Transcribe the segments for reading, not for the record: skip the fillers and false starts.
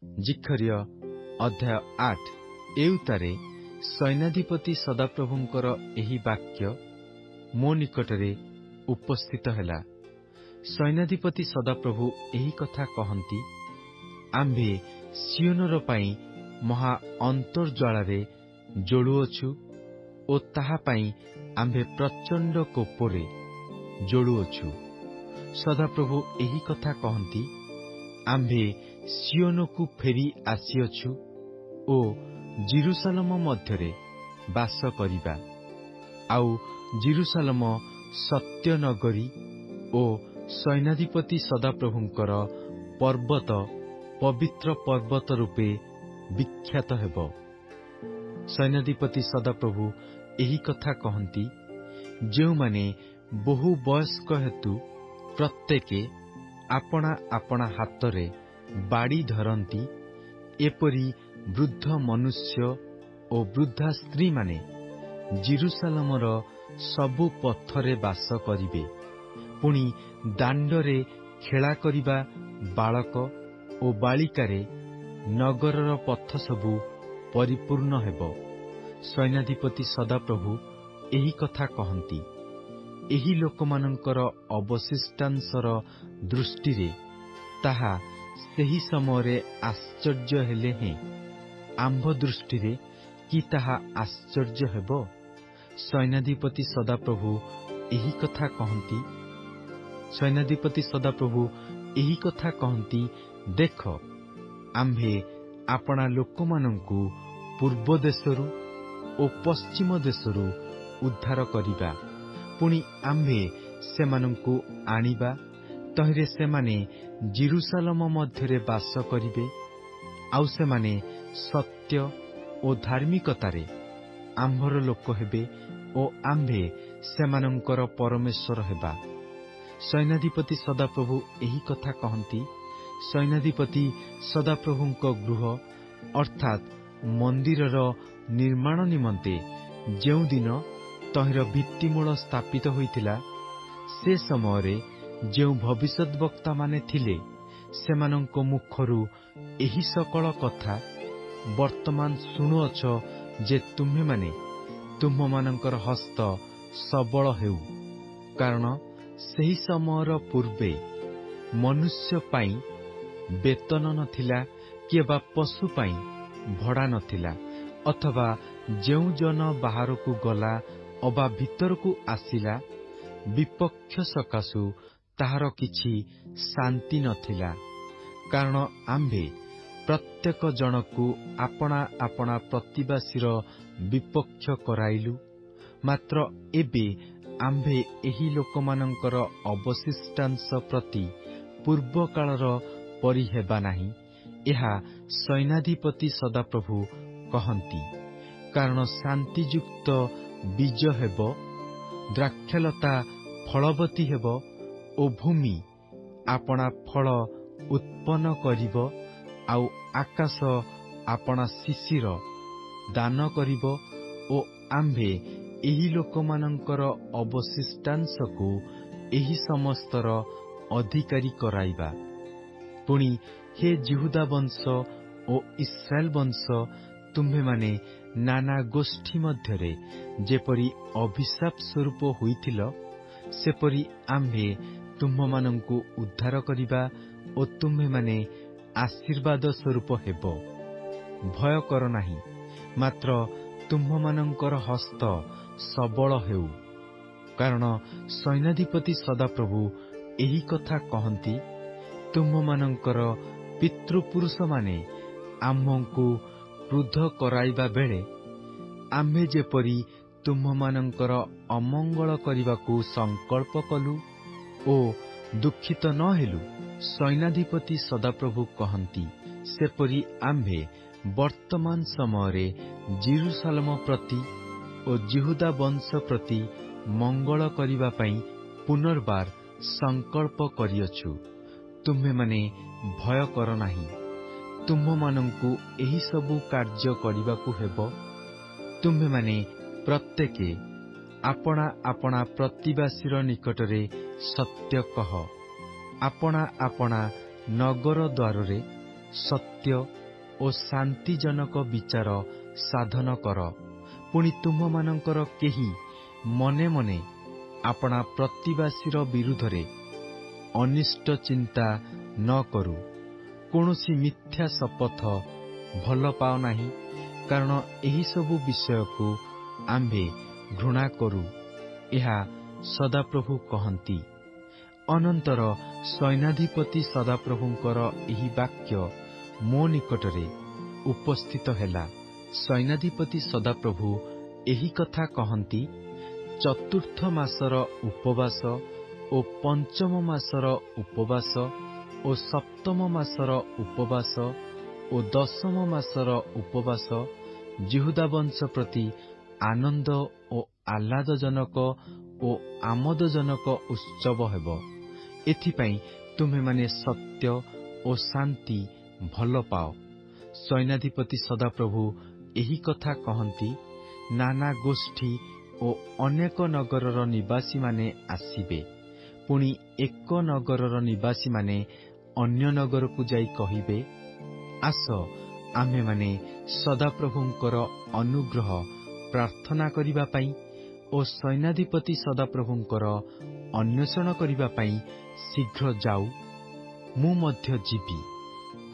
ଜିଖର୍ୟ ଅଧ୍ୟାୟ 8 ଏଉତାରେ ସୈନ୍ୟାଧିପତି ସଦାପ୍ରଭୁଙ୍କର ଏହି ବାକ୍ୟ ମୋ ନିକଟରେ ଉପସ୍ଥିତ ହେଲା। ସୈନ୍ୟାଧିପତି ସଦାପ୍ରଭୁ ଏହି କଥା କହନ୍ତି, ଆମ୍ଭେ ସିଓନର ପାଇଁ ମହା ଅନ୍ତର୍ଜ୍ୱାଳାରେ ଜଳୁଅଛୁ ଓ ତାହା ପାଇଁ ଆମ୍ଭେ ପ୍ରଚଣ୍ଡ କୋପରେ ଜଳୁଅଛୁ। ସଦାପ୍ରଭୁ ଏହି କଥା କହନ୍ତି, ଆମ୍ଭେ ସିଓନକୁ ଫେରି ଆସିଅଛୁ ଓ ଜେରୁସାଲେମ ମଧ୍ୟରେ ବାସ କରିବା। ଆଉ ଜେରୁସାଲେମ ସତ୍ୟନଗରୀ ଓ ସୈନ୍ୟାଧିପତି ସଦାପ୍ରଭୁଙ୍କର ପର୍ବତ ପବିତ୍ର ପର୍ବତ ରୂପେ ବିଖ୍ୟାତ ହେବ। ସୈନ୍ୟାଧିପତି ସଦାପ୍ରଭୁ ଏହି କଥା କହନ୍ତି, ଯେଉଁମାନେ ବହୁ ବୟସ୍କ ହେତୁ ପ୍ରତ୍ୟେକେ ଆପଣା ଆପଣା ହାତରେ ବାଡ଼ି ଧରନ୍ତି, ଏପରି ବୃଦ୍ଧ ମନୁଷ୍ୟ ଓ ବୃଦ୍ଧା ସ୍ତ୍ରୀମାନେ ଜେରୁସାଲେମର ସବୁ ପଥରେ ବାସ କରିବେ। ପୁଣି ଦାଣ୍ଡରେ ଖେଳା କରିବା ବାଳକ ଓ ବାଳିକାରେ ନଗରର ପଥ ସବୁ ପରିପୂର୍ଣ୍ଣ ହେବ। ସୈନ୍ୟାଧିପତି ସଦାପ୍ରଭୁ ଏହି କଥା କହନ୍ତି, ଏହି ଲୋକମାନଙ୍କର ଅବଶିଷ୍ଟାଂଶର ଦୃଷ୍ଟିରେ ତାହା ସେହି ସମୟରେ ଆଶ୍ଚର୍ଯ୍ୟ ହେଲେ ହେଁ ଆମ୍ଭ ଦୃଷ୍ଟିରେ କି ତାହା ଆଶ୍ଚର୍ଯ୍ୟ ହେବ? ସୈନ୍ୟାଧିପତି ସଦାପ୍ରଭୁ ଏହି କଥା କହନ୍ତି, ସୈନ୍ୟାଧିପତି ସଦାପ୍ରଭୁ ଏହି କଥା କହନ୍ତି, ଦେଖ, ଆମ୍ଭେ ଆପଣା ଲୋକମାନଙ୍କୁ ପୂର୍ବ ଦେଶରୁ ଓ ପଶ୍ଚିମ ଦେଶରୁ ଉଦ୍ଧାର କରିବା। ପୁଣି ଆମ୍ଭେ ସେମାନଙ୍କୁ ଆଣିବା, ତହିଁରେ ସେମାନେ ଜେରୁସାଲେମ ମଧ୍ୟରେ ବାସ କରିବେ। ଆଉ ସେମାନେ ସତ୍ୟ ଓ ଧାର୍ମିକତାରେ ଆମ୍ଭର ଲୋକ ହେବେ ଓ ଆମ୍ଭେ ସେମାନଙ୍କର ପରମେଶ୍ୱର ହେବା। ସୈନ୍ୟାଧିପତି ସଦାପ୍ରଭୁ ଏହି କଥା କହନ୍ତି, ସୈନ୍ୟାଧିପତି ସଦାପ୍ରଭୁଙ୍କ ଗୃହ ଅର୍ଥାତ୍ ମନ୍ଦିରର ନିର୍ମାଣ ନିମନ୍ତେ ଯେଉଁଦିନ ତହିଁର ଭିତ୍ତିମୂଳ ସ୍ଥାପିତ ହୋଇଥିଲା, ସେ ସମୟରେ ଯେଉଁ ଭବିଷ୍ୟଦ୍ବକ୍ତାମାନେ ଥିଲେ, ସେମାନଙ୍କ ମୁଖରୁ ଏହି ସକଳ କଥା ବର୍ତ୍ତମାନ ଶୁଣୁଅଛ ଯେ ତୁମ୍ଭେମାନେ ତୁମ୍ଭମାନଙ୍କର ହସ୍ତ ସବଳ ହେଉ। କାରଣ ସେହି ସମୟର ପୂର୍ବେ ମନୁଷ୍ୟ ପାଇଁ ବେତନ ନଥିଲା, କିଏ ବା ପଶୁ ପାଇଁ ଭଡ଼ା ନଥିଲା, ଅଥବା ଯେଉଁ ଜନ ବାହାରକୁ ଗଲା ଅବା ଭିତରକୁ ଆସିଲା, ବିପକ୍ଷ ସକାଶୁ ତାହାର କିଛି ଶାନ୍ତି ନଥିଲା। କାରଣ ଆମ୍ଭେ ପ୍ରତ୍ୟେକ ଜଣକୁ ଆପଣା ଆପଣା ପ୍ରତିବାସୀର ବିପକ୍ଷ କରାଇଲୁ। ମାତ୍ର ଏବେ ଆମ୍ଭେ ଏହି ଲୋକମାନଙ୍କର ଅବଶିଷ୍ଟାଂଶ ପ୍ରତି ପୂର୍ବକାଳର ପରି ହେବା ନାହିଁ, ଏହା ସୈନ୍ୟାଧିପତି ସଦାପ୍ରଭୁ କହନ୍ତି। କାରଣ ଶାନ୍ତିଯୁକ୍ତ ବୀଜ ହେବ, ଦ୍ରାକ୍ଷାଲତା ଫଳବତୀ ହେବ ଓ ଭୂମି ଆପଣା ଫଳ ଉତ୍ପନ୍ନ କରିବ, ଆଉ ଆକାଶ ଆପଣା ଶିଶିର ଦାନ କରିବ ଓ ଆମ୍ଭେ ଏହି ଲୋକମାନଙ୍କର ଅବଶିଷ୍ଟାଂଶକୁ ଏହି ସମସ୍ତର ଅଧିକାରୀ କରାଇବା। ପୁଣି ହେ ଯିହୁଦା ବଂଶ ଓ ଇସ୍ରାଏଲ ବଂଶ, ତୁମ୍ଭେମାନେ ନାନା ଗୋଷ୍ଠୀ ମଧ୍ୟରେ ଯେପରି ଅଭିଶାପ ସ୍ୱରୂପ ହୋଇଥିଲ, ସେପରି ଆମ୍ଭେ ତୁମ୍ଭମାନଙ୍କୁ ଉଦ୍ଧାର କରିବା ଓ ତୁମ୍ଭେମାନେ ଆଶୀର୍ବାଦ ସ୍ୱରୂପ ହେବ। ଭୟ କର ନାହିଁ, ମାତ୍ର ତୁମ୍ଭମାନଙ୍କର ହସ୍ତ ସବଳ ହେଉ। କାରଣ ସୈନ୍ୟାଧିପତି ସଦାପ୍ରଭୁ ଏହି କଥା କହନ୍ତି, ତୁମ୍ଭମାନଙ୍କର ପିତୃପୁରୁଷମାନେ ଆମ୍ଭଙ୍କୁ କ୍ରୁଦ୍ଧ କରାଇବା ବେଳେ ଆମ୍ଭେ ଯେପରି ତୁମ୍ଭମାନଙ୍କର ଅମଙ୍ଗଳ କରିବାକୁ ସଂକଳ୍ପ କଲୁ ଓ ଦୁଃଖିତ ନ ହେଲୁ, ସୈନ୍ୟାଧିପତି ସଦାପ୍ରଭୁ କହନ୍ତି, ସେପରି ଆମ୍ଭେ ବର୍ତ୍ତମାନ ସମୟରେ ଜେରୁସାଲେମ ପ୍ରତି ଓ ଯିହୁଦା ବଂଶ ପ୍ରତି ମଙ୍ଗଳ କରିବା ପାଇଁ ପୁନର୍ବାର ସଂକଳ୍ପ କରିଅଛୁ। ତୁମ୍ଭେମାନେ ଭୟ କର ନାହିଁ। ତୁମ୍ଭମାନଙ୍କୁ ଏହି ସବୁ କାର୍ଯ୍ୟ କରିବାକୁ ହେବ। ତୁମ୍ଭେମାନେ ପ୍ରତ୍ୟେକେ ଆପଣା ଆପଣା ପ୍ରତିବାସୀର ନିକଟରେ ସତ୍ୟ କହ। ଆପଣା ଆପଣା ନଗର ଦ୍ୱାରରେ ସତ୍ୟ ଓ ଶାନ୍ତିଜନକ ବିଚାର ସାଧନ କର। ପୁଣି ତୁମମାନଙ୍କର କେହି ମନେ ମନେ ଆପଣା ପ୍ରତିବାସୀର ବିରୁଦ୍ଧରେ ଅନିଷ୍ଟ ଚିନ୍ତା ନ କରୁ। କୌଣସି ମିଥ୍ୟା ଶପଥ ଭଲ ପାଅ ନାହିଁ, କାରଣ ଏହିସବୁ ବିଷୟକୁ ଆମ୍ଭେ ଘୃଣା କରୁ। ଏହା ସଦାପ୍ରଭୁ କହନ୍ତି। ଅନନ୍ତର ସୈନ୍ୟାଧିପତି ସଦାପ୍ରଭୁଙ୍କର ଏହି ବାକ୍ୟ ମୋ ନିକଟରେ ଉପସ୍ଥିତ ହେଲା। ସୈନ୍ୟାଧିପତି ସଦାପ୍ରଭୁ ଏହି କଥା କହନ୍ତି, ଚତୁର୍ଥ ମାସର ଉପବାସ ଓ ପଞ୍ଚମ ମାସର ଉପବାସ ଓ ସପ୍ତମ ମାସର ଉପବାସ ଓ ଦଶମ ମାସର ଉପବାସ ଯିହୁଦା ବଂଶ ପ୍ରତି ଆନନ୍ଦ ଓ ଆହ୍ଲାଦଜନକ ଓ ଆମୋଦଜନକ ଉତ୍ସବ ହେବ। ଏଥିପାଇଁ ତୁମେମାନେ ସତ୍ୟ ଓ ଶାନ୍ତି ଭଲ ପାଅ। ସୈନ୍ୟାଧିପତି ସଦାପ୍ରଭୁ ଏହି କଥା କହନ୍ତି, ନାନା ଗୋଷ୍ଠୀ ଓ ଅନେକ ନଗରର ନିବାସୀମାନେ ଆସିବେ। ପୁଣି ଏକ ନଗରର ନିବାସୀମାନେ ଅନ୍ୟ ନଗରକୁ ଯାଇ କହିବେ, ଆସ ଆମ୍ଭେମାନେ ସଦାପ୍ରଭୁଙ୍କର ଅନୁଗ୍ରହ ପ୍ରାର୍ଥନା କରିବା ପାଇଁ ଓ ସୈନ୍ୟାଧିପତି ସଦାପ୍ରଭୁଙ୍କର ଅନ୍ୱେଷଣ କରିବା ପାଇଁ ଶୀଘ୍ର ଯାଉ। ମୁଁ ମଧ୍ୟ ଯିବି।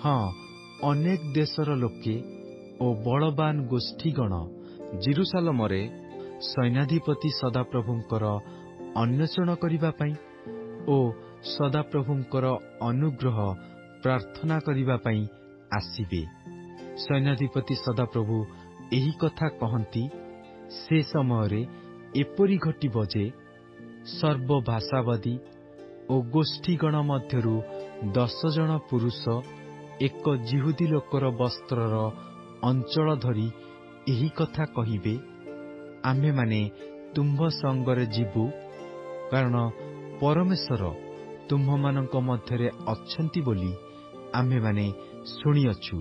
ହଁ, ଅନେକ ଦେଶର ଲୋକେ ଓ ବଳବାନ ଗୋଷ୍ଠୀଗଣ ଜେରୁସାଲେମରେ ସୈନ୍ୟାଧିପତି ସଦାପ୍ରଭୁଙ୍କର ଅନ୍ୱେଷଣ କରିବା ପାଇଁ ଓ ସଦାପ୍ରଭୁଙ୍କର ଅନୁଗ୍ରହ ପ୍ରାର୍ଥନା କରିବା ପାଇଁ ଆସିବେ। ସୈନ୍ୟାଧିପତି ସଦାପ୍ରଭୁ ଏହି କଥା କହନ୍ତି, ସେ ସମୟରେ ଏପରି ଘଟିବ ଯେ ସର୍ବଭାଷାବାଦୀ ଓ ଗୋଷ୍ଠୀଗଣ ମଧ୍ୟରୁ 10 ଜଣ ପୁରୁଷ ଏକ ଯିହୁଦୀ ଲୋକର ବସ୍ତ୍ରର ଅଞ୍ଚଳ ଧରି ଏହି କଥା କହିବେ, ଆମ୍ଭେମାନେ ତୁମ୍ଭ ସଙ୍ଗରେ ଯିବୁ, କାରଣ ପରମେଶ୍ୱର ତୁମ୍ଭମାନଙ୍କ ମଧ୍ୟରେ ଅଛନ୍ତି ବୋଲି ଆମ୍ଭେମାନେ ଶୁଣିଅଛୁ।